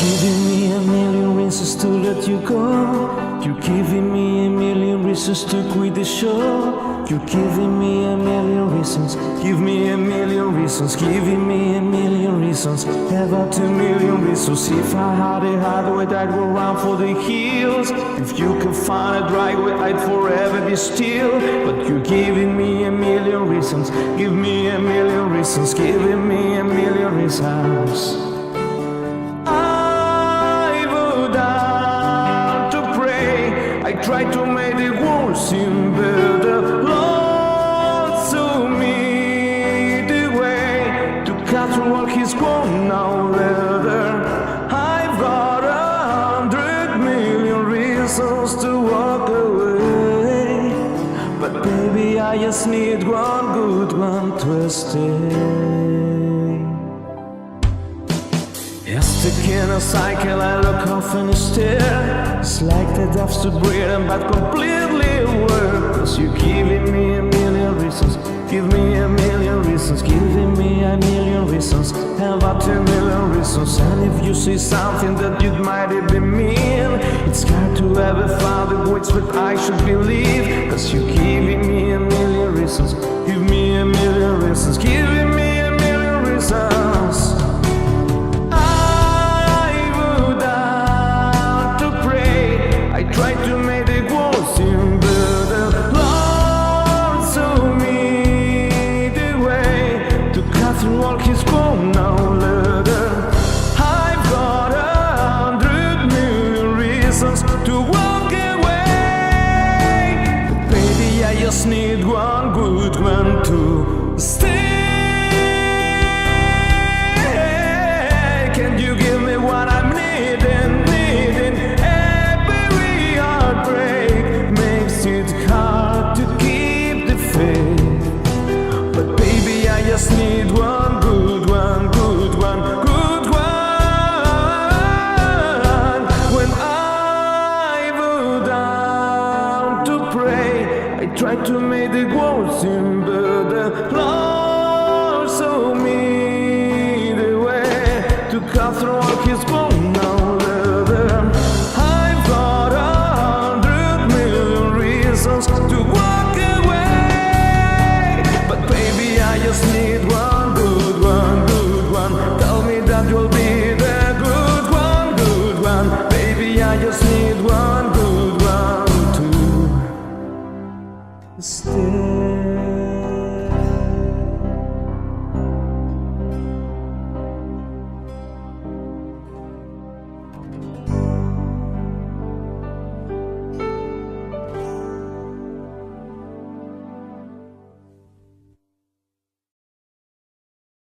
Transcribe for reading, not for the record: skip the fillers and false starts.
giving me a million reasons to let you go. You're giving me a million reasons to quit the show. You're giving me a million reasons. Give me a million reasons. Giving me a million reasons. About 2 million reasons. If I had a highway, I'd go round for the hills. If you could find a driveway, I'd forever be still. But you're giving me a million reasons. Give me a million reasons. Giving me a million reasons. Try to make the world seem better. Lord, show me the way to cut through all his grown now leather. I've got 100 million reasons to walk away, but baby, I just need one good one to stay. Stuck in a cycle, I look off and stare. It's like the dove stood breathing but completely aware. Cause you're giving me a million reasons. Give me a million reasons. Giving me a million reasons. About 2 million reasons. And if you see something that you might even mean, it's hard to ever find the words but I should believe. Cause you're giving me a million reasons. Give me a million reasons. Giving me a million reasons. Try to make the world seem better. Lord, show me the way to cut through all his bone now leather. I've got 100 million reasons to walk away, but baby, I just need one good one to stay. Can you give me what I'm needing? Just need one good one, good one, good one. When I go down to pray, I try to make the world seem better. Lord, show me the way to cut through all his bone now leather. I've got 100 million reasons to walk away, but baby, I just need one good one, good one. Tell me that you'll be the good one. Baby, I just need one good one to stay.